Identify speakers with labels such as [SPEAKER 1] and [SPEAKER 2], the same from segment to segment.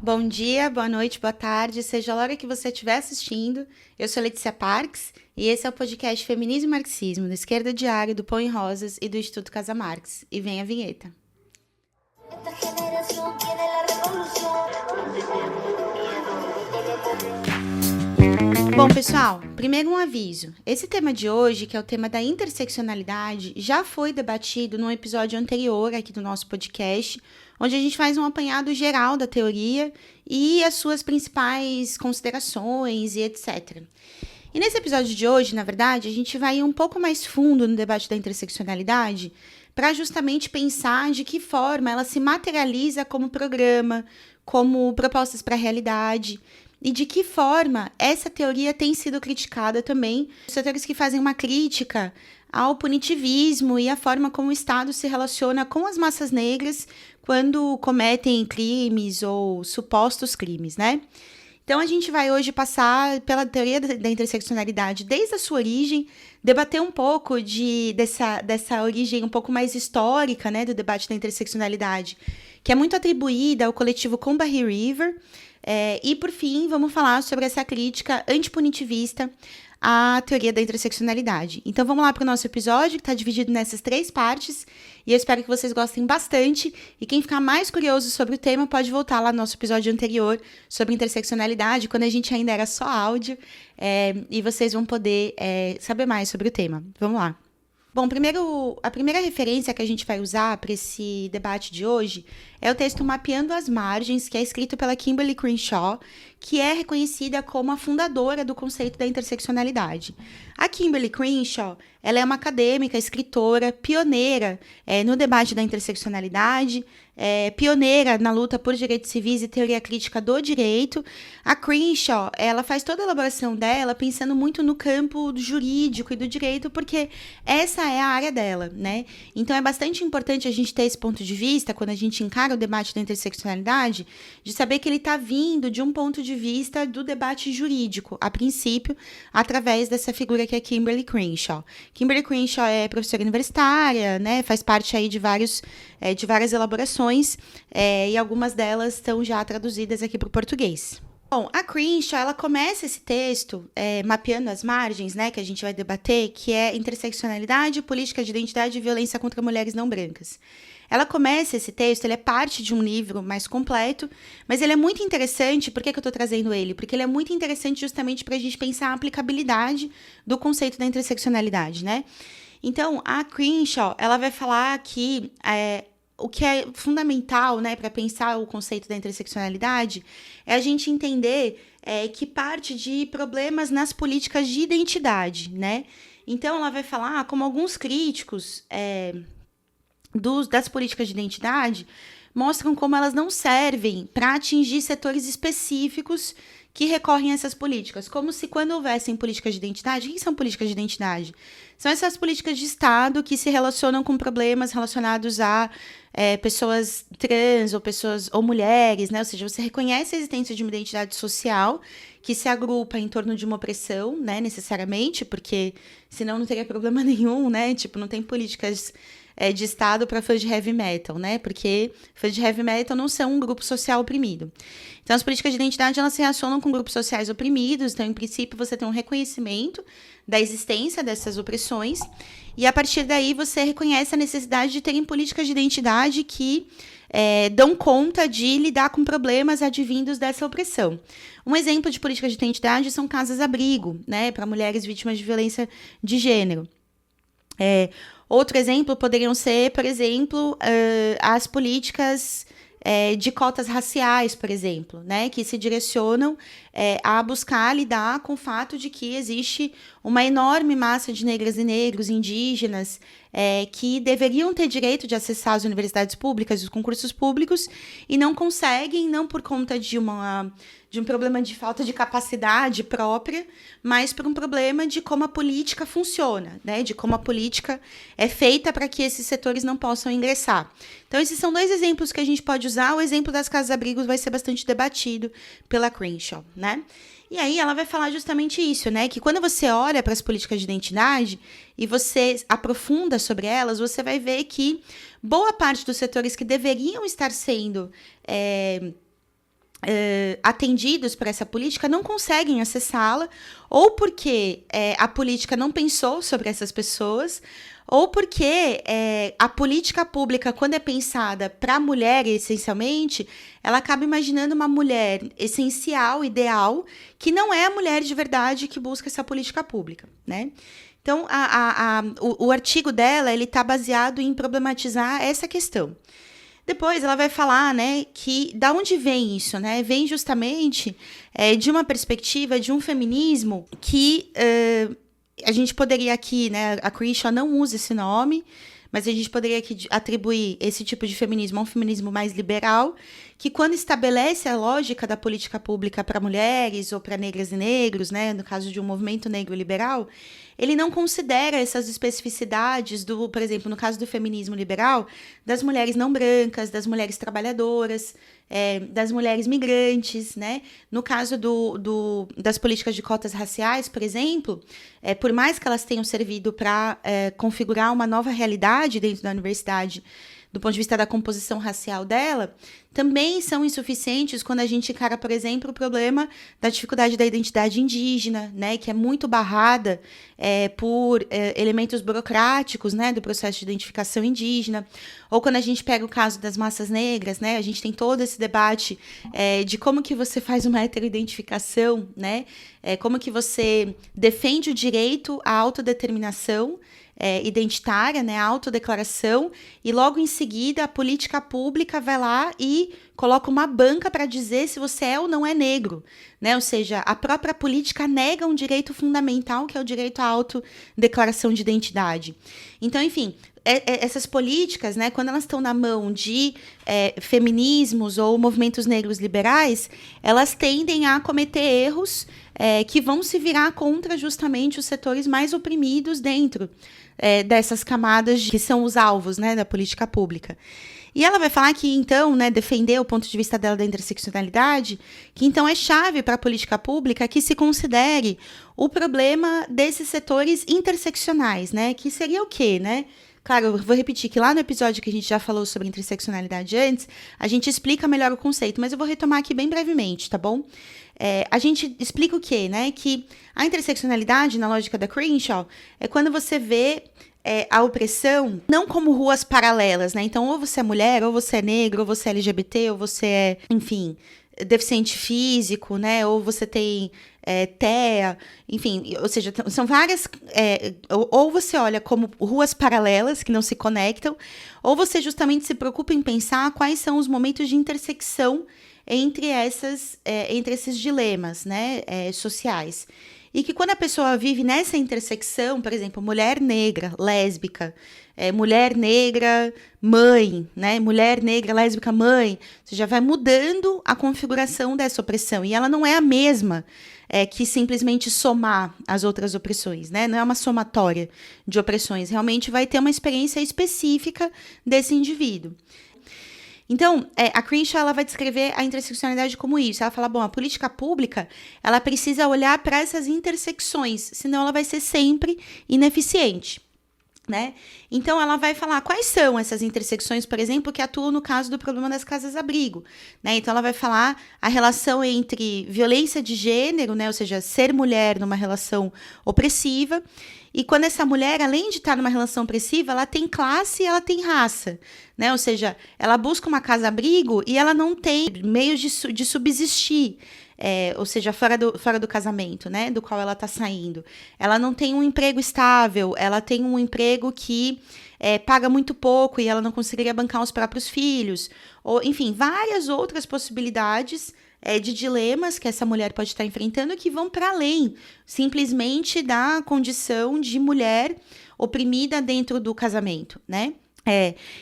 [SPEAKER 1] Bom dia, boa noite, boa tarde, seja a hora que você estiver assistindo. Eu sou Letícia Parks e esse é o podcast Feminismo e Marxismo, do Esquerda Diário, do Pão em Rosas e do Instituto Casa Marx. E vem a vinheta. Esta geração tiene la revolución. Bom, pessoal, primeiro um aviso. Esse tema de hoje, que é o tema da interseccionalidade, já foi debatido num episódio anterior aqui do nosso podcast, onde a gente faz um apanhado geral da teoria e as suas principais considerações e etc. E nesse episódio de hoje, na verdade, a gente vai ir um pouco mais fundo no debate da interseccionalidade para justamente pensar de que forma ela se materializa como programa, como propostas para a realidade, e de que forma essa teoria tem sido criticada também. Os setores que fazem uma crítica ao punitivismo e a forma como o Estado se relaciona com as massas negras quando cometem crimes ou supostos crimes, né? Então, a gente vai hoje passar pela teoria da interseccionalidade desde a sua origem, debater um pouco dessa origem um pouco mais histórica, né, do debate da interseccionalidade, que é muito atribuída ao coletivo Combahee River. E, por fim, vamos falar sobre essa crítica antipunitivista à teoria da interseccionalidade. Então, vamos lá para o nosso episódio, que está dividido nessas 3 partes, e eu espero que vocês gostem bastante. E quem ficar mais curioso sobre o tema pode voltar lá no nosso episódio anterior sobre interseccionalidade, quando a gente ainda era só áudio, e vocês vão poder saber mais sobre o tema. Vamos lá. Bom, a primeira referência que a gente vai usar para esse debate de hoje é o texto Mapeando as Margens, que é escrito pela Kimberlé Crenshaw, que é reconhecida como a fundadora do conceito da interseccionalidade. A Kimberlé Crenshaw, ela é uma acadêmica, escritora, pioneira no debate da interseccionalidade, pioneira na luta por direitos civis e teoria crítica do direito. A Crenshaw, ela faz toda a elaboração dela pensando muito no campo jurídico e do direito, porque essa é a área dela, né? Então, é bastante importante a gente ter esse ponto de vista, quando a gente encara o debate da interseccionalidade, de saber que ele está vindo de um ponto de vista do debate jurídico, a princípio, através dessa figura que é Kimberlé Crenshaw. Kimberlé Crenshaw é professora universitária, né? Faz parte aí de várias elaborações, e algumas delas estão já traduzidas aqui para o português. Bom, a Crenshaw, ela começa esse texto mapeando as margens, né, que a gente vai debater, que é interseccionalidade, política de identidade e violência contra mulheres não brancas. Ela começa esse texto, ele é parte de um livro mais completo, mas ele é muito interessante. Por que eu estou trazendo ele? Porque ele é muito interessante justamente para a gente pensar a aplicabilidade do conceito da interseccionalidade, né? Então, a Crenshaw, ela vai falar que o que é fundamental, né, para pensar o conceito da interseccionalidade é a gente entender que parte de problemas nas políticas de identidade, né? Então, ela vai falar como alguns críticos das políticas de identidade mostram como elas não servem para atingir setores específicos que recorrem a essas políticas, como se quando houvessem políticas de identidade, o que são políticas de identidade? São essas políticas de Estado que se relacionam com problemas relacionados a pessoas trans ou mulheres, né? Ou seja, você reconhece a existência de uma identidade social que se agrupa em torno de uma opressão, né? Necessariamente, porque senão não teria problema nenhum, né? Tipo, não tem políticas de Estado para fãs de heavy metal, né? Porque fãs de heavy metal não são um grupo social oprimido. Então, as políticas de identidade, elas se relacionam com grupos sociais oprimidos. Então, em princípio, você tem um reconhecimento da existência dessas opressões. E, a partir daí, você reconhece a necessidade de terem políticas de identidade que dão conta de lidar com problemas advindos dessa opressão. Um exemplo de política de identidade são casas-abrigo, né? Para mulheres vítimas de violência de gênero. Outro exemplo poderiam ser, por exemplo, as políticas de cotas raciais, por exemplo, né, que se direcionam a buscar lidar com o fato de que existe uma enorme massa de negras e negros indígenas que deveriam ter direito de acessar as universidades públicas e os concursos públicos e não conseguem, não por conta de um problema de falta de capacidade própria, mas por um problema de como a política funciona, né? De como a política é feita para que esses setores não possam ingressar. Então, esses são 2 exemplos que a gente pode usar. O exemplo das casas-abrigos vai ser bastante debatido pela Crenshaw, né? E aí ela vai falar justamente isso, né? Que quando você olha para as políticas de identidade e você aprofunda sobre elas, você vai ver que boa parte dos setores que deveriam estar sendo atendidos por essa política não conseguem acessá-la, ou porque a política não pensou sobre essas pessoas, ou porque a política pública, quando é pensada para a mulher, essencialmente, ela acaba imaginando uma mulher essencial, ideal, que não é a mulher de verdade que busca essa política pública, né? Então, o artigo dela, ele está baseado em problematizar essa questão. Depois ela vai falar, né, que da onde vem isso, né? Vem justamente de uma perspectiva de um feminismo que a gente poderia aqui, né, a Crenshaw não usa esse nome, mas a gente poderia aqui atribuir esse tipo de feminismo a um feminismo mais liberal, que quando estabelece a lógica da política pública para mulheres ou para negras e negros, né, no caso de um movimento negro liberal, ele não considera essas especificidades por exemplo, no caso do feminismo liberal, das mulheres não brancas, das mulheres trabalhadoras, das mulheres migrantes, né? No caso das políticas de cotas raciais, por exemplo, por mais que elas tenham servido para configurar uma nova realidade dentro da universidade, do ponto de vista da composição racial dela, também são insuficientes quando a gente encara, por exemplo, o problema da dificuldade da identidade indígena, né, que é muito barrada por elementos burocráticos, né, do processo de identificação indígena, ou quando a gente pega o caso das massas negras, né, a gente tem todo esse debate de como que você faz uma heteroidentificação, né, como que você defende o direito à autodeterminação identitária, né, a autodeclaração, e logo em seguida a política pública vai lá e coloca uma banca para dizer se você é ou não é negro, né, ou seja, a própria política nega um direito fundamental que é o direito à autodeclaração de identidade. Então, enfim, essas políticas, né, quando elas estão na mão de feminismos ou movimentos negros liberais, elas tendem a cometer erros que vão se virar contra justamente os setores mais oprimidos dentro dessas camadas que são os alvos, né, da política pública. E ela vai falar que, então, né, defender o ponto de vista dela da interseccionalidade, que, então, é chave para a política pública que se considere o problema desses setores interseccionais, né, que seria o quê, né? Claro, eu vou repetir que lá no episódio que a gente já falou sobre interseccionalidade antes, a gente explica melhor o conceito, mas eu vou retomar aqui bem brevemente, tá bom? A gente explica o quê, né? Que a interseccionalidade, na lógica da Crenshaw, é quando você vê a opressão não como ruas paralelas, né? Então, ou você é mulher, ou você é negro, ou você é LGBT, ou você é, enfim, deficiente físico, né? Ou você tem TEA, enfim, ou seja, são várias. Ou você olha como ruas paralelas que não se conectam, ou você justamente se preocupa em pensar quais são os momentos de intersecção entre esses dilemas, né, sociais. E que quando a pessoa vive nessa intersecção, por exemplo, mulher negra, lésbica, mulher negra, mãe, né? Mulher negra, lésbica, mãe, você já vai mudando a configuração dessa opressão. E ela não é a mesma que simplesmente somar as outras opressões, né? Não é uma somatória de opressões. Realmente vai ter uma experiência específica desse indivíduo. Então, a Crenshaw ela vai descrever a interseccionalidade como isso. Ela fala, bom, a política pública ela precisa olhar para essas intersecções, senão ela vai ser sempre ineficiente, né? Então, ela vai falar quais são essas intersecções, por exemplo, que atuam no caso do problema das casas-abrigo, né? Então, ela vai falar a relação entre violência de gênero, né? Ou seja, ser mulher numa relação opressiva. E quando essa mulher, além de estar numa relação opressiva, ela tem classe e ela tem raça, né? Ou seja, ela busca uma casa-abrigo e ela não tem meios de subsistir, ou seja, fora do casamento, né? Do qual ela está saindo. Ela não tem um emprego estável, ela tem um emprego que paga muito pouco e ela não conseguiria bancar os próprios filhos. Ou, enfim, várias outras possibilidades de dilemas que essa mulher pode estar enfrentando que vão para além simplesmente da condição de mulher oprimida dentro do casamento, né?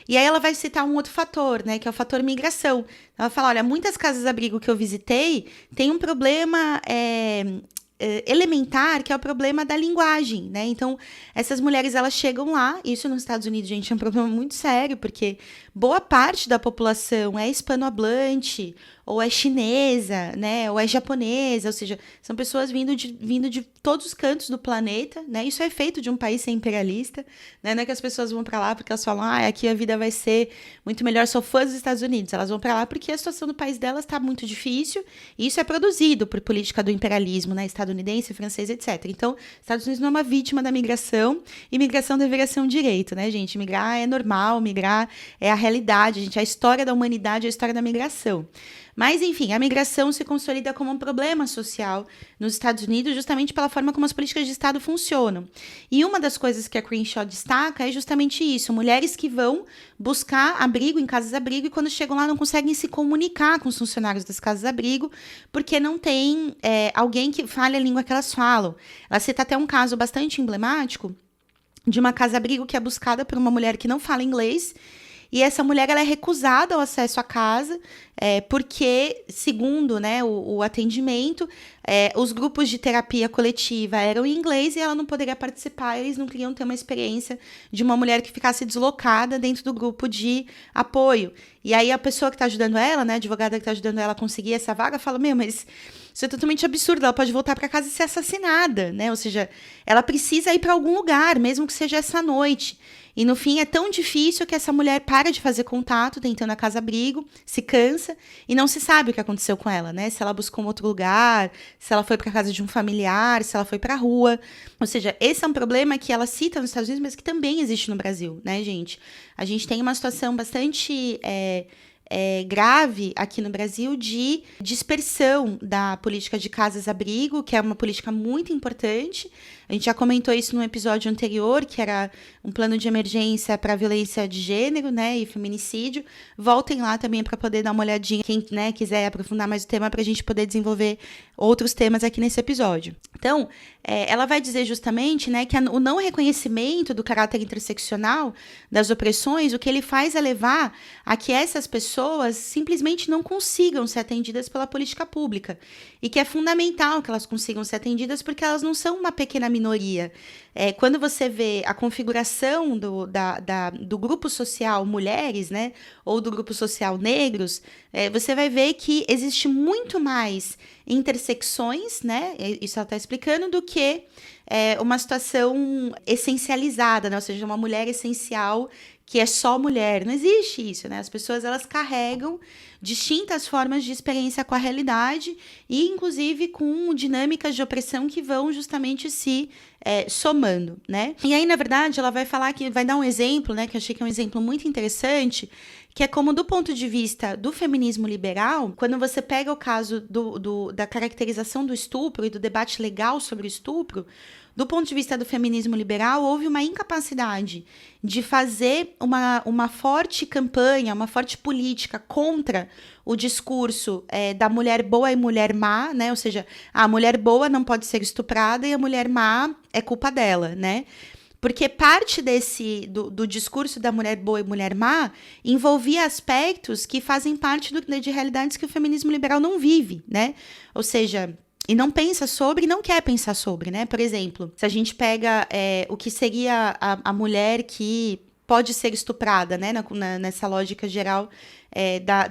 [SPEAKER 1] E aí ela vai citar um outro fator, né, que é o fator migração. Ela fala, olha, muitas casas-abrigo que eu visitei tem um problema elementar, que é o problema da linguagem, né? Então, essas mulheres, elas chegam lá, isso nos Estados Unidos, gente, é um problema muito sério, porque boa parte da população é hispanohablante, ou é chinesa, né, ou é japonesa, ou seja, são pessoas vindo de todos os cantos do planeta, né, isso é feito de um país ser imperialista, né, não é que as pessoas vão para lá porque elas falam, aqui a vida vai ser muito melhor, sou fã dos Estados Unidos, elas vão para lá porque a situação do país delas está muito difícil, e isso é produzido por política do imperialismo, né, estadunidense, francês, etc. Então, Estados Unidos não é uma vítima da migração, e migração deveria ser um direito, né, gente, migrar é normal, migrar é a realidade, gente, a história da humanidade é a história da migração. Mas, enfim, a migração se consolida como um problema social nos Estados Unidos justamente pela forma como as políticas de Estado funcionam. E uma das coisas que a Crenshaw destaca é justamente isso, mulheres que vão buscar abrigo em casas-abrigo e quando chegam lá não conseguem se comunicar com os funcionários das casas-abrigo porque não tem alguém que fale a língua que elas falam. Ela cita até um caso bastante emblemático de uma casa-abrigo que é buscada por uma mulher que não fala inglês. E essa mulher ela é recusada ao acesso à casa, porque, segundo, né, o atendimento, os grupos de terapia coletiva eram em inglês e ela não poderia participar, eles não queriam ter uma experiência de uma mulher que ficasse deslocada dentro do grupo de apoio. E aí a pessoa que está ajudando ela, né, a advogada que está ajudando ela a conseguir essa vaga, fala, mas isso é totalmente absurdo, ela pode voltar para casa e ser assassinada, né? Ou seja, ela precisa ir para algum lugar, mesmo que seja essa noite. E no fim é tão difícil que essa mulher para de fazer contato, tentando a casa-abrigo, se cansa e não se sabe o que aconteceu com ela, né? Se ela buscou um outro lugar, se ela foi para casa de um familiar, se ela foi para a rua. Ou seja, esse é um problema que ela cita nos Estados Unidos, mas que também existe no Brasil, né, gente? A gente tem uma situação bastante grave aqui no Brasil de dispersão da política de casas-abrigo, que é uma política muito importante. A gente já comentou isso num episódio anterior, que era um plano de emergência para violência de gênero, né, e feminicídio. Voltem lá também para poder dar uma olhadinha, quem, né, quiser aprofundar mais o tema, para a gente poder desenvolver outros temas aqui nesse episódio. Então, ela vai dizer justamente, né, que o não reconhecimento do caráter interseccional das opressões, o que ele faz é levar a que essas pessoas simplesmente não consigam ser atendidas pela política pública. E que é fundamental que elas consigam ser atendidas porque elas não são uma pequena minoria. Quando você vê a configuração do grupo social mulheres, né, ou do grupo social negros, você vai ver que existe muito mais intersecções, né, isso ela está explicando, do que uma situação essencializada, né, ou seja, uma mulher essencial que é só mulher. Não existe isso, né? As pessoas, elas carregam distintas formas de experiência com a realidade e, inclusive, com dinâmicas de opressão que vão justamente se somando, né? E aí, na verdade, ela vai falar que vai dar um exemplo, né? Que eu achei que é um exemplo muito interessante, que é como, do ponto de vista do feminismo liberal, quando você pega o caso da caracterização do estupro e do debate legal sobre o estupro, do ponto de vista do feminismo liberal, houve uma incapacidade de fazer uma forte campanha, uma forte política contra o discurso da mulher boa e mulher má, né? Ou seja, a mulher boa não pode ser estuprada e a mulher má é culpa dela, né? Porque parte do discurso da mulher boa e mulher má envolvia aspectos que fazem parte de realidades que o feminismo liberal não vive, né? Ou seja, e não pensa sobre e não quer pensar sobre, né? Por exemplo, se a gente pega o que seria a mulher que pode ser estuprada, né? Nessa lógica geral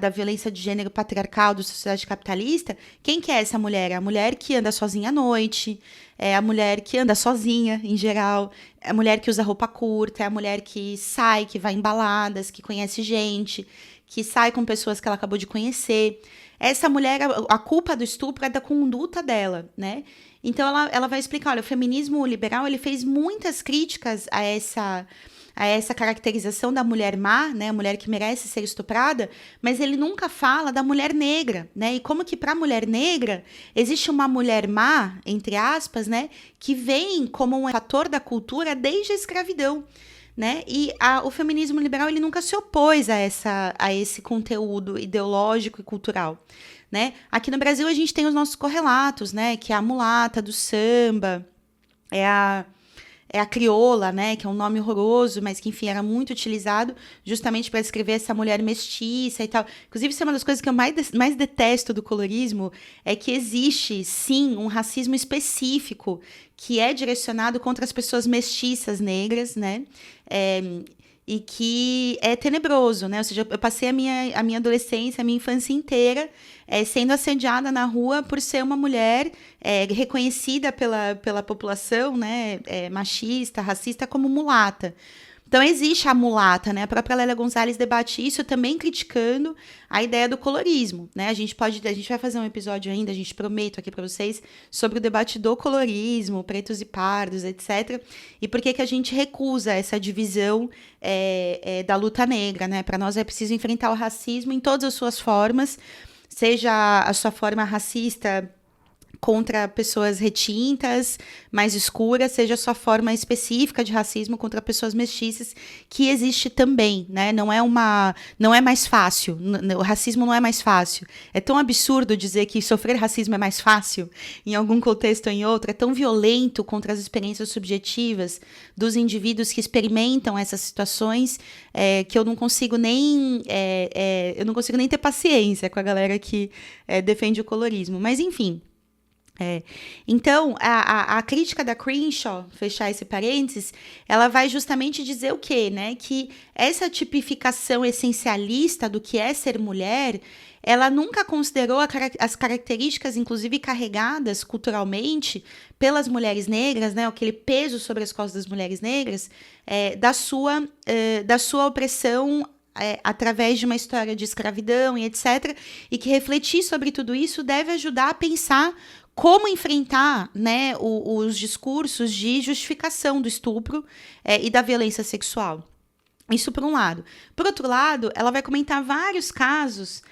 [SPEAKER 1] da violência de gênero patriarcal da sociedade capitalista, quem que é essa mulher? É a mulher que anda sozinha à noite, é a mulher que anda sozinha, em geral, é a mulher que usa roupa curta, é a mulher que sai, que vai em baladas, que conhece gente, que sai com pessoas que ela acabou de conhecer. Essa mulher, a culpa do estupro é da conduta dela, né? Então, ela vai explicar, olha, o feminismo liberal, ele fez muitas críticas a essa caracterização da mulher má, né? A mulher que merece ser estuprada, mas ele nunca fala da mulher negra, né? E como que para a mulher negra existe uma mulher má, entre aspas, né? Que vem como um fator da cultura desde a escravidão, né? E o feminismo liberal, ele nunca se opôs a esse conteúdo ideológico e cultural, né? Aqui no Brasil a gente tem os nossos correlatos, né? Que é a mulata do samba, é a crioula, né? Que é um nome horroroso, mas que, enfim, era muito utilizado justamente para descrever essa mulher mestiça e tal. Inclusive, isso é uma das coisas que eu mais detesto do colorismo, é que existe, sim, um racismo específico que é direcionado contra as pessoas mestiças negras, né? e que é tenebroso, né? Ou seja, eu passei a minha adolescência, a minha infância inteira sendo assediada na rua por ser uma mulher reconhecida pela população, né? Machista, racista, como mulata. Então, existe a mulata, né? A própria Lélia Gonzalez debate isso também criticando a ideia do colorismo, né? A gente vai fazer um episódio ainda, a gente prometo aqui para vocês, sobre o debate do colorismo, pretos e pardos, etc. E por que a gente recusa essa divisão da luta negra, né? Para nós é preciso enfrentar o racismo em todas as suas formas, seja a sua forma racista contra pessoas retintas, mais escuras, seja a sua forma específica de racismo contra pessoas mestiças, que existe também, né? Não é mais fácil. O racismo não é mais fácil. É tão absurdo dizer que sofrer racismo é mais fácil, em algum contexto ou em outro. É tão violento contra as experiências subjetivas dos indivíduos que experimentam essas situações, que eu não consigo nem ter paciência com a galera que defende o colorismo. Mas, enfim. Então, a crítica da Crenshaw, fechar esse parênteses, ela vai justamente dizer o quê, né? Que essa tipificação essencialista do que é ser mulher, ela nunca considerou as características, inclusive carregadas culturalmente pelas mulheres negras, né? Aquele peso sobre as costas das mulheres negras, da sua opressão através de uma história de escravidão e etc. E que refletir sobre tudo isso deve ajudar a pensar como enfrentar, né, os discursos de justificação do estupro e da violência sexual. Isso por um lado. Por outro lado, ela vai comentar vários casos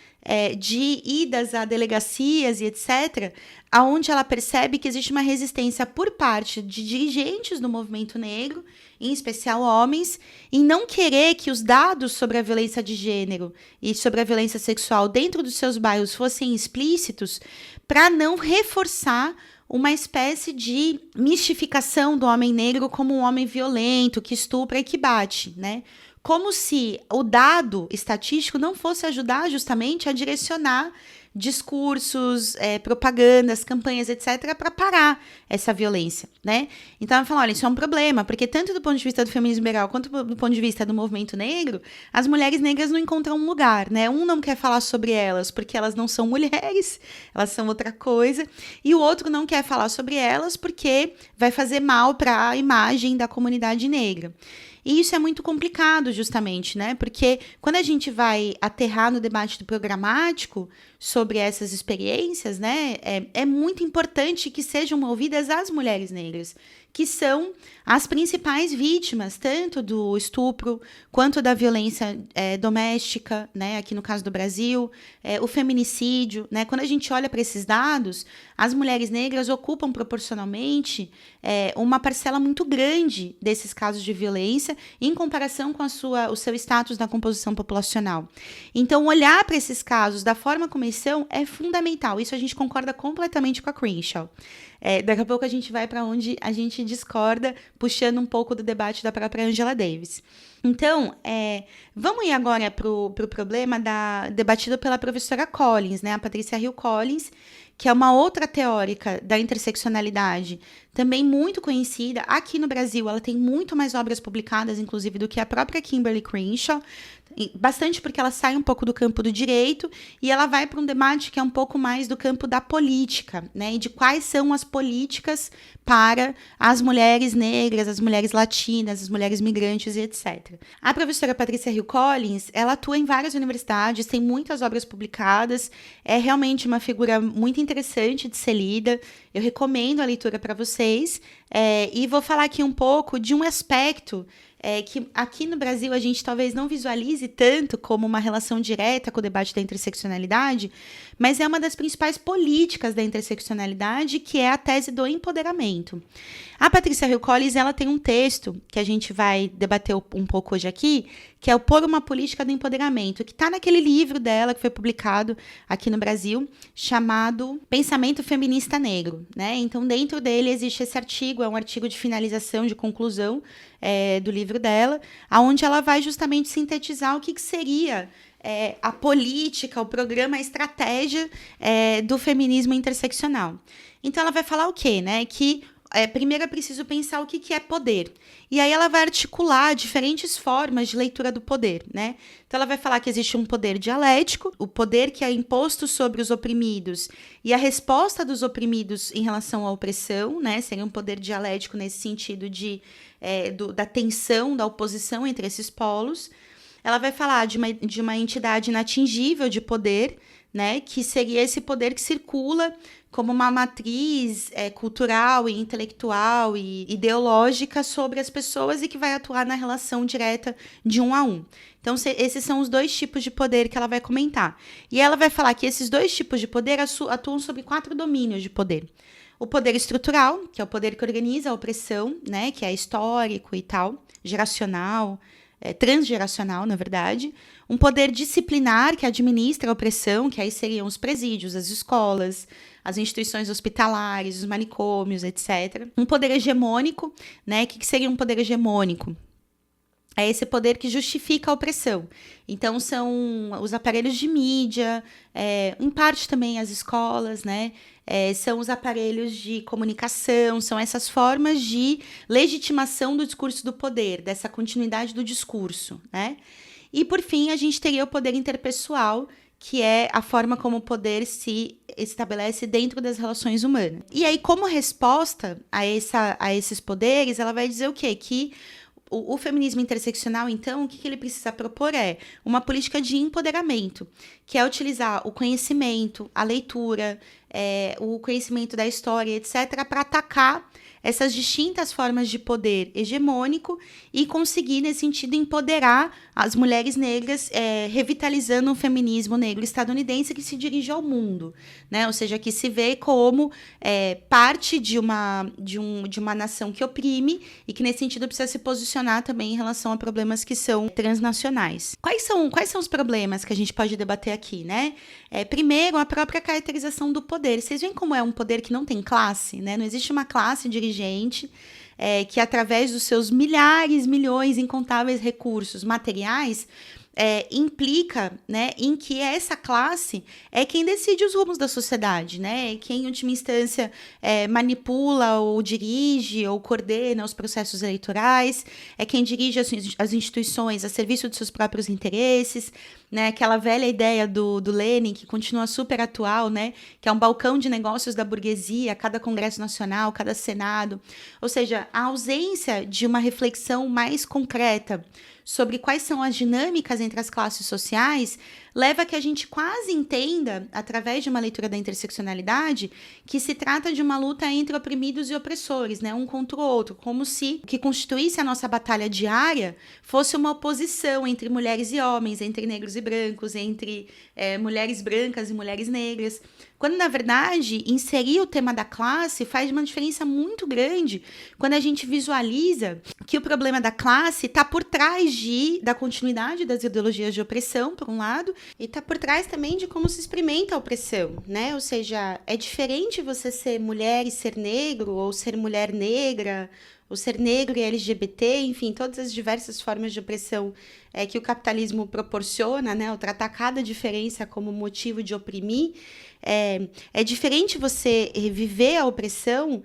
[SPEAKER 1] de idas a delegacias e etc., aonde ela percebe que existe uma resistência por parte de dirigentes do movimento negro, em especial homens, em não querer que os dados sobre a violência de gênero e sobre a violência sexual dentro dos seus bairros fossem explícitos, para não reforçar uma espécie de mistificação do homem negro como um homem violento, que estupra e que bate, né? Como se o dado estatístico não fosse ajudar justamente a direcionar discursos, propagandas, campanhas, etc., para parar essa violência, né? Então, ela fala, olha, isso é um problema, porque tanto do ponto de vista do feminismo liberal quanto do ponto de vista do movimento negro, as mulheres negras não encontram um lugar, né? Um não quer falar sobre elas porque elas não são mulheres, elas são outra coisa, e o outro não quer falar sobre elas porque vai fazer mal para a imagem da comunidade negra. E isso é muito complicado, justamente, né? Porque quando a gente vai aterrar no debate do programático sobre essas experiências, né? É muito importante que sejam ouvidas as mulheres negras, que são as principais vítimas, tanto do estupro quanto da violência doméstica, né? Aqui no caso do Brasil, o feminicídio, né? Quando a gente olha para esses dados, as mulheres negras ocupam proporcionalmente uma parcela muito grande desses casos de violência em comparação com o seu status na composição populacional. Então, olhar para esses casos da forma como eles são é fundamental. Isso a gente concorda completamente com a Crenshaw. Daqui a pouco a gente vai para onde a gente discorda, puxando um pouco do debate da própria Angela Davis. Então, vamos ir agora para o problema debatido pela professora Collins, né, a Patricia Hill Collins, que é uma outra teórica da interseccionalidade, também muito conhecida. Aqui no Brasil, ela tem muito mais obras publicadas, inclusive, do que a própria Kimberly Crenshaw, bastante porque ela sai um pouco do campo do direito e ela vai para um debate que é um pouco mais do campo da política, né, e de quais são as políticas para as mulheres negras, as mulheres latinas, as mulheres migrantes e etc. A professora Patricia Hill Collins, ela atua em várias universidades, tem muitas obras publicadas, é realmente uma figura muito interessante de ser lida, eu recomendo a leitura para vocês, e vou falar aqui um pouco de um aspecto que aqui no Brasil a gente talvez não visualize tanto como uma relação direta com o debate da interseccionalidade, mas é uma das principais políticas da interseccionalidade, que é a tese do empoderamento. A Patricia Hill Collins, ela tem um texto que a gente vai debater um pouco hoje aqui, que é o Por uma Política do Empoderamento, que está naquele livro dela que foi publicado aqui no Brasil, chamado Pensamento Feminista Negro, né? Então, dentro dele existe esse artigo, é um artigo de finalização, de conclusão do livro dela, onde ela vai justamente sintetizar o que seria a política, o programa, a estratégia do feminismo interseccional. Então, ela vai falar o quê, né? Que primeiro é preciso pensar o que é poder. E aí ela vai articular diferentes formas de leitura do poder, né? Então ela vai falar que existe um poder dialético, o poder que é imposto sobre os oprimidos e a resposta dos oprimidos em relação à opressão, né? Seria um poder dialético nesse sentido da tensão, da oposição entre esses polos. Ela vai falar de uma entidade inatingível de poder, né? Que seria esse poder que circula como uma matriz cultural e intelectual e ideológica sobre as pessoas e que vai atuar na relação direta de um a um. Então, esses são os dois tipos de poder que ela vai comentar. E ela vai falar que esses dois tipos de poder atuam sobre 4 domínios de poder. O poder estrutural, que é o poder que organiza a opressão, né, que é histórico e tal, geracional, transgeracional, na verdade. Um poder disciplinar, que administra a opressão, que aí seriam os presídios, as escolas, as instituições hospitalares, os manicômios, etc. Um poder hegemônico, né? O que seria um poder hegemônico? É esse poder que justifica a opressão. Então, são os aparelhos de mídia, em parte também as escolas, né? São os aparelhos de comunicação, são essas formas de legitimação do discurso do poder, dessa continuidade do discurso, né? E, por fim, a gente teria o poder interpessoal, que é a forma como o poder se estabelece dentro das relações humanas. E aí, como resposta a esses poderes, ela vai dizer o quê? Que o feminismo interseccional, então, o que ele precisa propor é uma política de empoderamento, que é utilizar o conhecimento, a leitura, o conhecimento da história, etc., para atacar essas distintas formas de poder hegemônico e conseguir, nesse sentido, empoderar as mulheres negras, revitalizando o feminismo negro estadunidense que se dirige ao mundo, né? Ou seja, que se vê como parte de uma nação que oprime e que, nesse sentido, precisa se posicionar também em relação a problemas que são transnacionais. Quais são os problemas que a gente pode debater aqui, né? Primeiro, a própria caracterização do poder. Vocês veem como é um poder que não tem classe, né? Não existe uma classe dirigente que, através dos seus milhares, milhões, incontáveis recursos materiais, implica, né, em que essa classe é quem decide os rumos da sociedade, né? Quem, em última instância, manipula ou dirige ou coordena os processos eleitorais, é quem dirige as instituições a serviço de seus próprios interesses, né? Aquela velha ideia do Lenin, que continua super atual, né? Que é um balcão de negócios da burguesia, cada Congresso Nacional, cada Senado. Ou seja, a ausência de uma reflexão mais concreta sobre quais são as dinâmicas entre as classes sociais, leva a que a gente quase entenda, através de uma leitura da interseccionalidade, que se trata de uma luta entre oprimidos e opressores, né, um contra o outro, como se o que constituísse a nossa batalha diária fosse uma oposição entre mulheres e homens, entre negros e brancos, entre mulheres brancas e mulheres negras, quando, na verdade, inserir o tema da classe faz uma diferença muito grande quando a gente visualiza que o problema da classe está por trás da continuidade das ideologias de opressão, por um lado, e está por trás também de como se experimenta a opressão, né? Ou seja, é diferente você ser mulher e ser negro, ou ser mulher negra, ou ser negro e LGBT, enfim, todas as diversas formas de opressão que o capitalismo proporciona, né? O tratar cada diferença como motivo de oprimir. É diferente você viver a opressão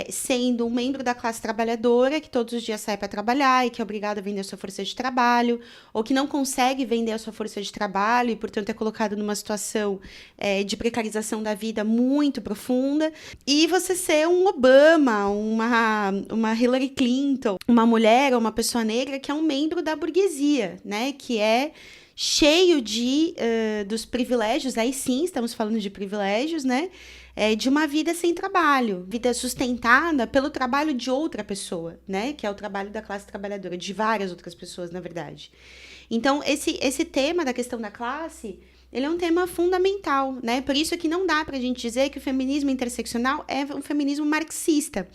[SPEAKER 1] sendo um membro da classe trabalhadora que todos os dias sai para trabalhar e que é obrigado a vender a sua força de trabalho, ou que não consegue vender a sua força de trabalho e, portanto, é colocado numa situação de precarização da vida muito profunda, e você ser um Obama, uma Hillary Clinton, uma mulher ou uma pessoa negra que é um membro da burguesia, né, que é cheio dos privilégios, aí sim estamos falando de privilégios, né? De uma vida sem trabalho, vida sustentada pelo trabalho de outra pessoa, né? Que é o trabalho da classe trabalhadora, de várias outras pessoas, na verdade. Então, esse tema da questão da classe, ele é um tema fundamental, né? Por isso que não dá pra gente dizer que o feminismo interseccional é um feminismo marxista.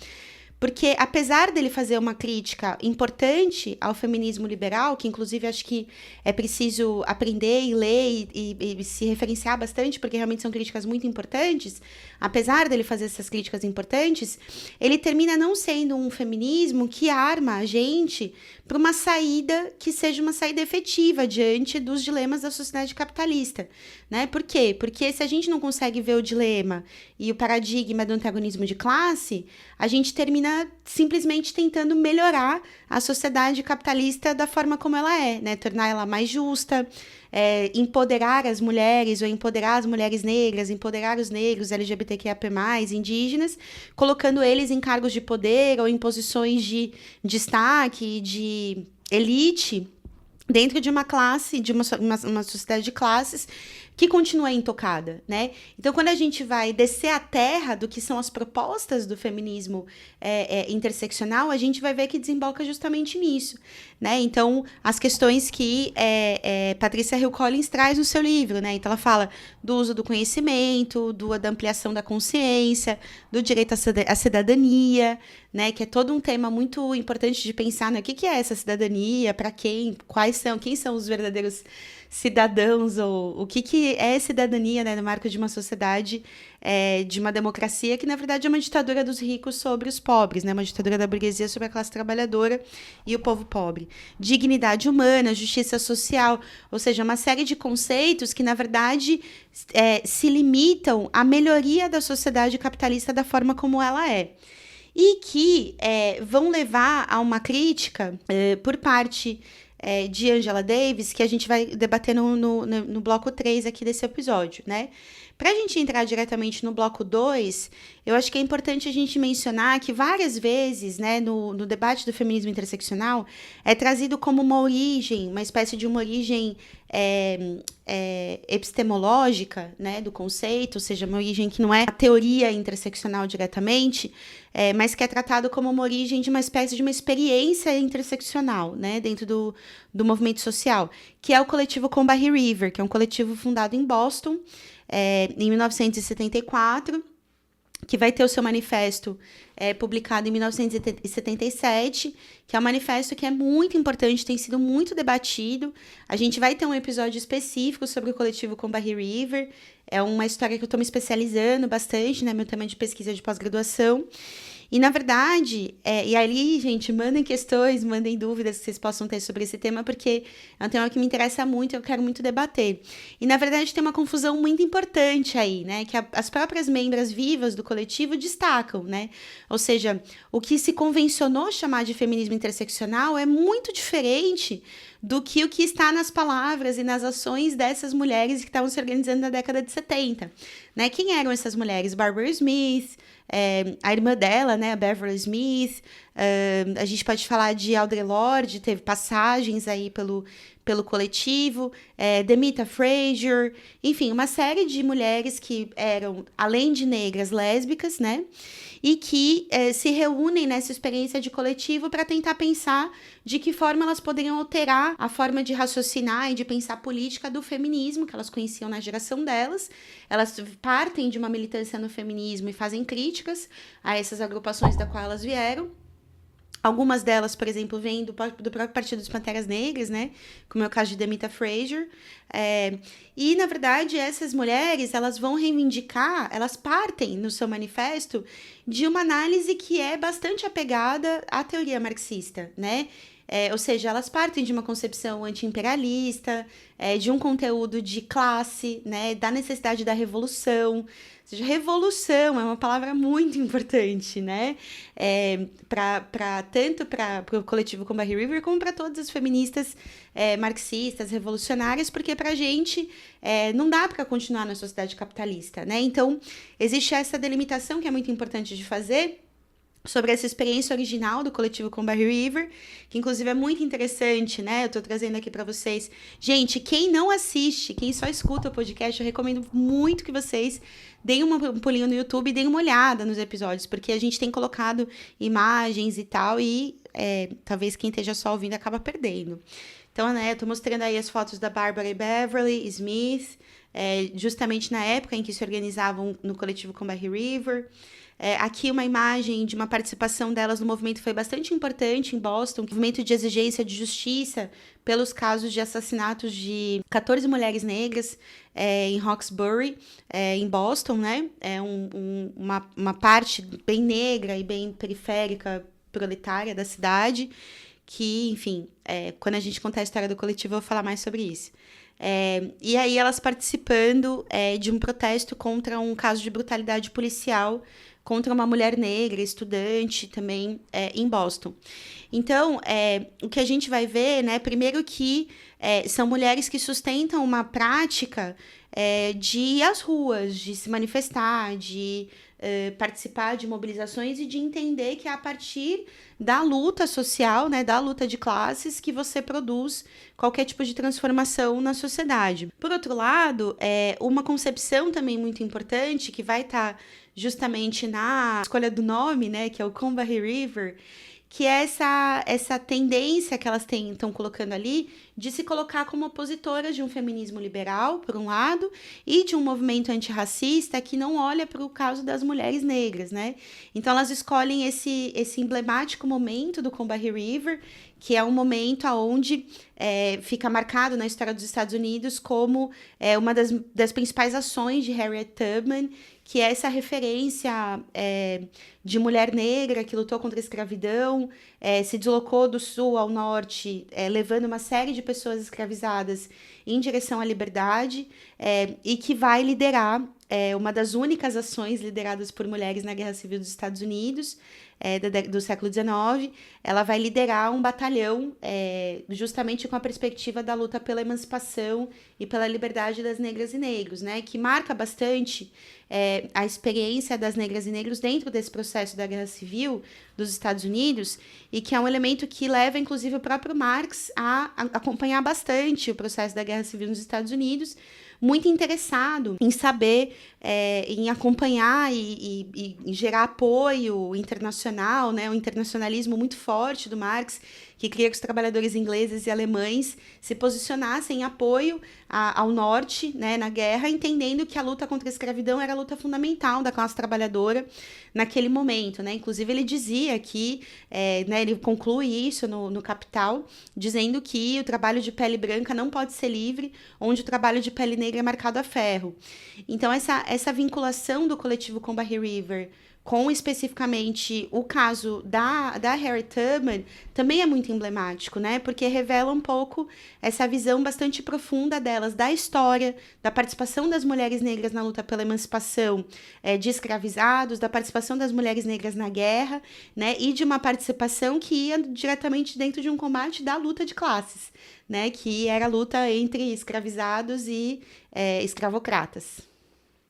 [SPEAKER 1] Porque apesar dele fazer uma crítica importante ao feminismo liberal, que inclusive acho que é preciso aprender e ler e se referenciar bastante, porque realmente são críticas muito importantes, apesar dele fazer essas críticas importantes, ele termina não sendo um feminismo que arma a gente para uma saída que seja uma saída efetiva diante dos dilemas da sociedade capitalista, né? Por quê? Porque se a gente não consegue ver o dilema e o paradigma do antagonismo de classe, a gente termina simplesmente tentando melhorar a sociedade capitalista da forma como ela é, né? Tornar ela mais justa, empoderar as mulheres, ou empoderar as mulheres negras, empoderar os negros, LGBTQIA+, indígenas, colocando eles em cargos de poder ou em posições de destaque, de elite, dentro de uma classe, de uma sociedade de classes que continua intocada, né? Então, quando a gente vai descer a terra do que são as propostas do feminismo interseccional, a gente vai ver que desemboca justamente nisso, né? Então, as questões que Patrícia Hill Collins traz no seu livro, né? Então, ela fala do uso do conhecimento, da ampliação da consciência, do direito à cidadania, né? Que é todo um tema muito importante de pensar, né? O que é essa cidadania, para quem, quem são os verdadeiros cidadãos, ou o que é cidadania, né, no marco de uma sociedade, de uma democracia, que na verdade é uma ditadura dos ricos sobre os pobres, né, uma ditadura da burguesia sobre a classe trabalhadora e o povo pobre. Dignidade humana, justiça social, ou seja, uma série de conceitos que na verdade se limitam à melhoria da sociedade capitalista da forma como ela é. E que vão levar a uma crítica por parte de Angela Davis, que a gente vai debater no bloco 3 aqui desse episódio, né? Para a gente entrar diretamente no bloco 2, eu acho que é importante a gente mencionar que várias vezes, né, no debate do feminismo interseccional, é trazido como uma origem, uma espécie de uma origem epistemológica, né, do conceito, ou seja, uma origem que não é a teoria interseccional diretamente, mas que é tratado como uma origem de uma espécie de uma experiência interseccional, né, dentro do movimento social, que é o coletivo Combahee River, que é um coletivo fundado em Boston, em 1974, que vai ter o seu manifesto publicado em 1977, que é um manifesto que é muito importante, tem sido muito debatido. A gente vai ter um episódio específico sobre o coletivo Combahee River, é uma história que eu estou me especializando bastante, né, meu tema de pesquisa de pós-graduação. E, na verdade, e aí, gente, mandem questões, mandem dúvidas que vocês possam ter sobre esse tema, porque é um tema que me interessa muito e eu quero muito debater. E, na verdade, tem uma confusão muito importante aí, né, que as próprias membros vivas do coletivo destacam, né? Ou seja, o que se convencionou chamar de feminismo interseccional é muito diferente do que o que está nas palavras e nas ações dessas mulheres que estavam se organizando na década de 70. Né? Quem eram essas mulheres? Barbara Smith, a irmã dela, né, a Beverly Smith, a gente pode falar de Audre Lorde, teve passagens aí pelo coletivo, Demita Frazier, enfim, uma série de mulheres que eram, além de negras, lésbicas, né? E que se reúnem nessa experiência de coletivo para tentar pensar de que forma elas poderiam alterar a forma de raciocinar e de pensar política do feminismo, que elas conheciam na geração delas. Elas partem de uma militância no feminismo e fazem críticas a essas agrupações da qual elas vieram. Algumas delas, por exemplo, vêm do próprio Partido dos Panteras Negras, né? Como é o caso de Demita Frazier. E, na verdade, essas mulheres, elas vão reivindicar, elas partem no seu manifesto de uma análise que é bastante apegada à teoria marxista, né? Ou seja, elas partem de uma concepção anti-imperialista, de um conteúdo de classe, né? Da necessidade da revolução. Ou seja, revolução é uma palavra muito importante, né? Tanto para o coletivo Combahee River, como para todas as feministas marxistas, revolucionárias, porque para a gente não dá para continuar na sociedade capitalista, né? Então, existe essa delimitação que é muito importante de fazer sobre essa experiência original do coletivo Combahee River, que inclusive é muito interessante, né? Eu tô trazendo aqui para vocês. Gente, quem não assiste, quem só escuta o podcast, eu recomendo muito que vocês deem um pulinho no YouTube e deem uma olhada nos episódios, porque a gente tem colocado imagens e tal, e talvez quem esteja só ouvindo acaba perdendo. Então, né, eu tô mostrando aí as fotos da Barbara e Beverly Smith, justamente na época em que se organizavam no coletivo Combahee River. Aqui uma imagem de uma participação delas no movimento foi bastante importante em Boston, o movimento de exigência de justiça pelos casos de assassinatos de 14 mulheres negras em Roxbury, em Boston, né? Uma parte bem negra e bem periférica, proletária da cidade, que, enfim, quando a gente contar a história do coletivo, eu vou falar mais sobre isso. E aí elas participando de um protesto contra um caso de brutalidade policial contra uma mulher negra, estudante também em Boston. Então, o que a gente vai ver, né, primeiro que são mulheres que sustentam uma prática de ir às ruas, de se manifestar, de participar de mobilizações e de entender que é a partir da luta social, né, da luta de classes, que você produz qualquer tipo de transformação na sociedade. Por outro lado, uma concepção também muito importante, que vai estar justamente na escolha do nome, né, que é o Combahee River, que é essa tendência que elas estão colocando ali de se colocar como opositoras de um feminismo liberal, por um lado, e de um movimento antirracista que não olha para o caso das mulheres negras, né? Então, elas escolhem esse emblemático momento do Combahee River, que é um momento onde fica marcado na história dos Estados Unidos como uma das principais ações de Harriet Tubman, que é essa referência de mulher negra que lutou contra a escravidão, se deslocou do sul ao norte, levando uma série de pessoas escravizadas em direção à liberdade, e que vai liderar uma das únicas ações lideradas por mulheres na Guerra Civil dos Estados Unidos, do século XIX. Ela vai liderar um batalhão justamente com a perspectiva da luta pela emancipação e pela liberdade das negras e negros, né, que marca bastante a experiência das negras e negros dentro desse processo da Guerra Civil dos Estados Unidos, e que é um elemento que leva, inclusive, o próprio Marx a acompanhar bastante o processo da Guerra Civil nos Estados Unidos, muito interessado em saber, em acompanhar e gerar apoio internacional, né, um internacionalismo muito forte do Marx, que queria que os trabalhadores ingleses e alemães se posicionassem em apoio ao norte, né, na guerra, entendendo que a luta contra a escravidão era a luta fundamental da classe trabalhadora naquele momento, né? Inclusive, ele dizia que, né, ele conclui isso no Capital, dizendo que o trabalho de pele branca não pode ser livre, onde o trabalho de pele negra é marcado a ferro. Então, essa vinculação do coletivo Combahee River com especificamente o caso da Harriet Tubman, também é muito emblemático, né? Porque revela um pouco essa visão bastante profunda delas, da história, da participação das mulheres negras na luta pela emancipação de escravizados, da participação das mulheres negras na guerra, né? E de uma participação que ia diretamente dentro de um combate da luta de classes, né? Que era a luta entre escravizados e escravocratas.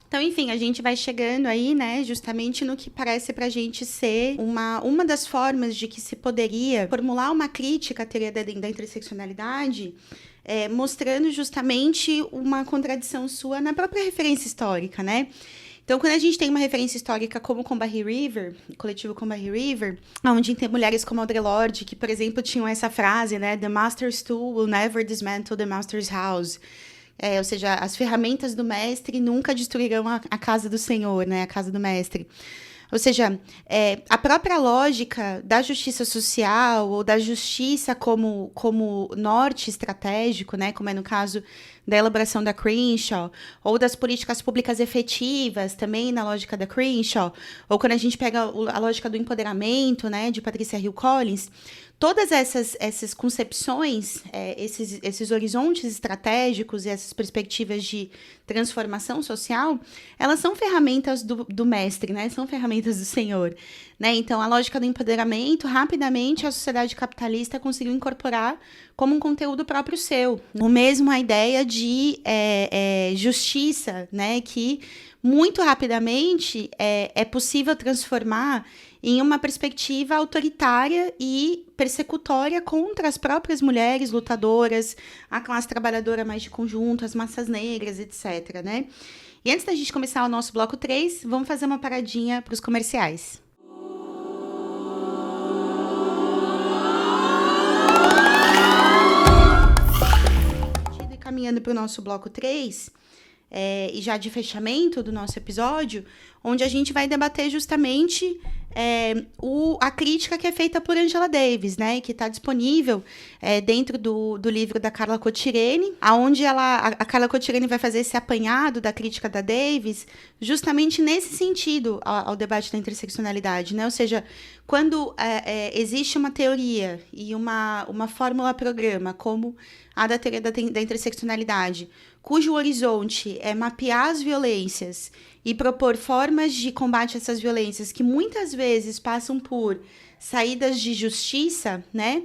[SPEAKER 1] Então, enfim, a gente vai chegando aí, né, justamente no que parece pra gente ser uma das formas de que se poderia formular uma crítica à teoria da interseccionalidade, mostrando justamente uma contradição sua na própria referência histórica, né? Então, quando a gente tem uma referência histórica como o Combahee River, o coletivo Combahee River, onde tem mulheres como Audre Lorde, que, por exemplo, tinham essa frase, né, "The master's tool will never dismantle the master's house", ou seja, as ferramentas do mestre nunca destruirão a casa do senhor, né? A casa do mestre. Ou seja, a própria lógica da justiça social ou da justiça como norte estratégico, né? Como é no caso da elaboração da Crenshaw, ou das políticas públicas efetivas, também na lógica da Crenshaw, ou quando a gente pega a lógica do empoderamento, né? De Patricia Hill Collins. Todas essas concepções, esses horizontes estratégicos e essas perspectivas de transformação social, elas são ferramentas do mestre, né? São ferramentas do senhor, né? Então, a lógica do empoderamento, rapidamente, a sociedade capitalista conseguiu incorporar como um conteúdo próprio seu. O mesmo a ideia de justiça, né? Que muito rapidamente é possível transformar em uma perspectiva autoritária e persecutória contra as próprias mulheres lutadoras, a classe trabalhadora mais de conjunto, as massas negras, etc, né? E antes da gente começar o nosso bloco 3, vamos fazer uma paradinha para os comerciais. E caminhando para o nosso bloco 3, e já de fechamento do nosso episódio, onde a gente vai debater justamente a crítica que é feita por Angela Davis, né, que está disponível dentro do livro da Carla Cotirene, onde a Carla Cotirene vai fazer esse apanhado da crítica da Davis, justamente nesse sentido ao debate da interseccionalidade, né, ou seja, quando existe uma teoria e uma fórmula-programa, como a da teoria da interseccionalidade, cujo horizonte é mapear as violências e propor formas de combate a essas violências que muitas vezes passam por saídas de justiça, né?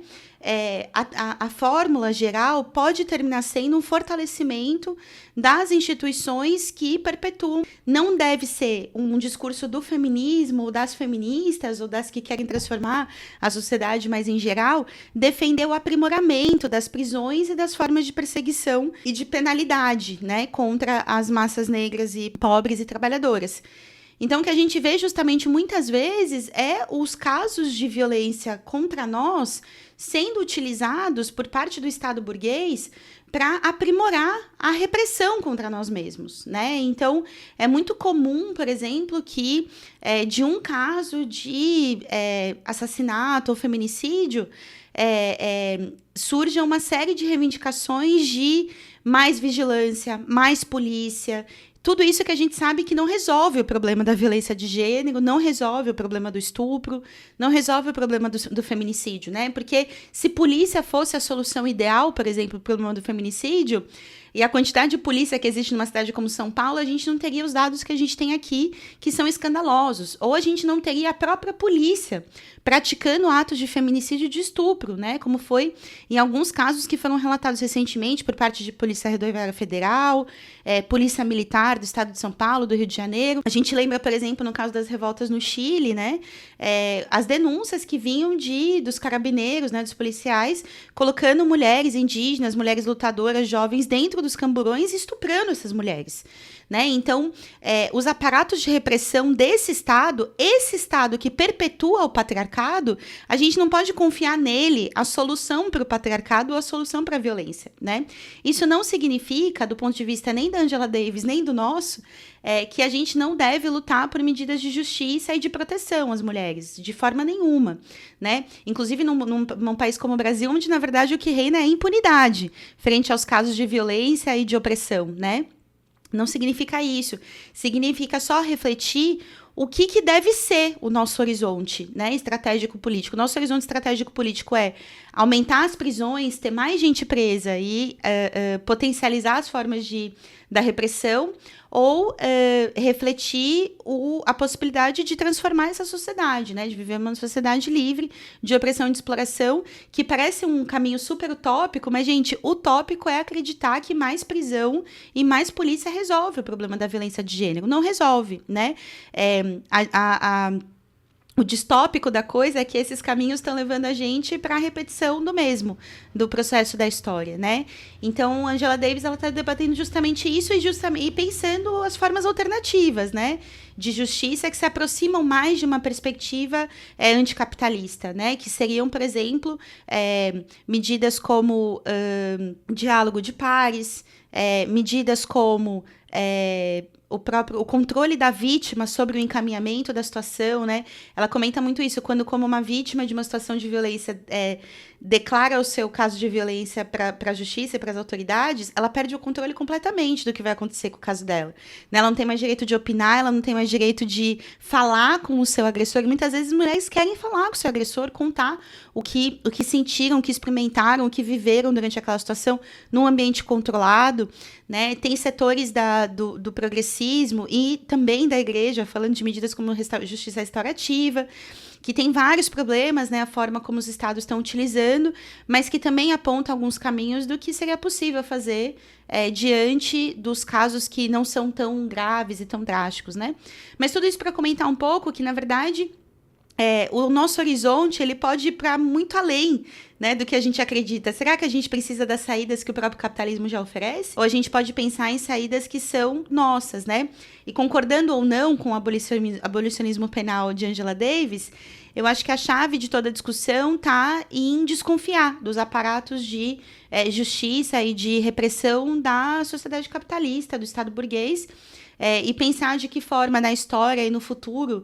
[SPEAKER 1] A fórmula geral pode terminar sendo um fortalecimento das instituições que perpetuam. Não deve ser um discurso do feminismo, ou das feministas, ou das que querem transformar a sociedade, mas em geral, defender o aprimoramento das prisões e das formas de perseguição e de penalidade, né, contra as massas negras e pobres e trabalhadoras. Então, o que a gente vê justamente muitas vezes é os casos de violência contra nós sendo utilizados por parte do Estado burguês para aprimorar a repressão contra nós mesmos, né? Então, é muito comum, por exemplo, que de um caso de assassinato ou feminicídio surja uma série de reivindicações de mais vigilância, mais polícia. Tudo isso que a gente sabe que não resolve o problema da violência de gênero, não resolve o problema do estupro, não resolve o problema do feminicídio, né? Porque se polícia fosse a solução ideal, por exemplo, para o problema do feminicídio, e a quantidade de polícia que existe numa cidade como São Paulo, a gente não teria os dados que a gente tem aqui, que são escandalosos. Ou a gente não teria a própria polícia praticando atos de feminicídio e de estupro, né? Como foi em alguns casos que foram relatados recentemente por parte de Polícia Rodoviária Federal, Polícia Militar do Estado de São Paulo, do Rio de Janeiro. A gente lembra, por exemplo, no caso das revoltas no Chile, né? As denúncias que vinham dos carabineiros, né? Dos policiais, colocando mulheres indígenas, mulheres lutadoras, jovens dentro dos camburões, estuprando essas mulheres, né? Então, os aparatos de repressão desse Estado, esse Estado que perpetua o patriarcado, a gente não pode confiar nele a solução para o patriarcado ou a solução para a violência, né? Isso não significa, do ponto de vista nem da Angela Davis, nem do nosso, que a gente não deve lutar por medidas de justiça e de proteção às mulheres, de forma nenhuma, né? Inclusive num país como o Brasil, onde, na verdade, o que reina é a impunidade frente aos casos de violência e de opressão, né? Não significa isso. Significa só refletir o que deve ser o nosso horizonte, né, estratégico político. O nosso horizonte estratégico político é aumentar as prisões, ter mais gente presa e potencializar as formas da repressão, ou refletir a possibilidade de transformar essa sociedade, né, de viver uma sociedade livre de opressão e de exploração, que parece um caminho super utópico, mas, gente, utópico é acreditar que mais prisão e mais polícia resolve o problema da violência de gênero. Não resolve, né? O distópico da coisa é que esses caminhos estão levando a gente para a repetição do mesmo, do processo da história, né? Então, Angela Davis, ela está debatendo justamente isso e pensando as formas alternativas, né, de justiça que se aproximam mais de uma perspectiva anticapitalista, né? Que seriam, por exemplo, medidas como diálogo de pares, medidas como o controle da vítima sobre o encaminhamento da situação, né? Ela comenta muito isso, quando, como uma vítima de uma situação de violência declara o seu caso de violência para a justiça e para as autoridades, ela perde o controle completamente do que vai acontecer com o caso dela, né? Ela não tem mais direito de opinar, ela não tem mais direito de falar com o seu agressor. E muitas vezes mulheres querem falar com o seu agressor, contar o que sentiram, o que experimentaram, o que viveram durante aquela situação num ambiente controlado, né? Tem setores do progressismo e também da igreja, falando de medidas como justiça restaurativa, que tem vários problemas, né, a forma como os estados estão utilizando, mas que também aponta alguns caminhos do que seria possível fazer diante dos casos que não são tão graves e tão drásticos, né? Mas tudo isso para comentar um pouco que, na verdade, o nosso horizonte ele pode ir para muito além, né, do que a gente acredita. Será que a gente precisa das saídas que o próprio capitalismo já oferece? Ou a gente pode pensar em saídas que são nossas, né? E concordando ou não com o abolicionismo penal de Angela Davis, eu acho que a chave de toda a discussão está em desconfiar dos aparatos de justiça e de repressão da sociedade capitalista, do Estado burguês, e pensar de que forma na história e no futuro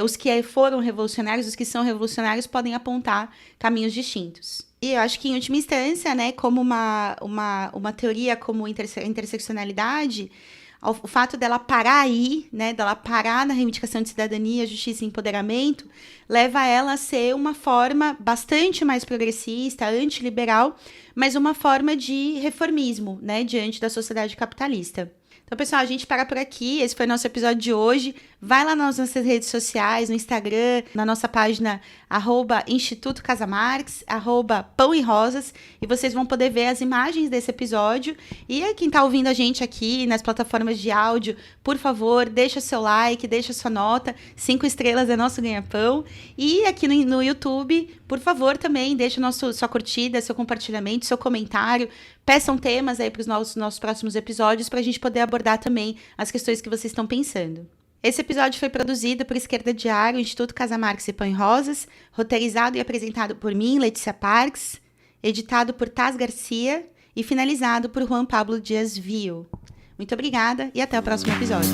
[SPEAKER 1] os que foram revolucionários, os que são revolucionários podem apontar caminhos distintos. E eu acho que, em última instância, né, como uma teoria como interseccionalidade, o fato dela parar aí, né, dela parar na reivindicação de cidadania, justiça e empoderamento, leva ela a ser uma forma bastante mais progressista, antiliberal, mas uma forma de reformismo, né, diante da sociedade capitalista. Então, pessoal, a gente para por aqui. Esse foi o nosso episódio de hoje. Vai lá nas nossas redes sociais, no Instagram, na nossa página @Instituto Casa Marx, @Pão e Rosas, e vocês vão poder ver as imagens desse episódio. E quem está ouvindo a gente aqui nas plataformas de áudio, por favor, deixa seu like, deixa sua nota. 5 estrelas é nosso ganha-pão. E aqui no YouTube, por favor, também deixa sua curtida, seu compartilhamento, seu comentário. Peçam temas aí para os nossos próximos episódios para a gente poder abordar também as questões que vocês estão pensando. Esse episódio foi produzido por Esquerda Diário, Instituto Casa Marx e Pão e Rosas, roteirizado e apresentado por mim, Letícia Parks, editado por Taz Garcia e finalizado por Juan Pablo Dias Vio. Muito obrigada e até o próximo episódio.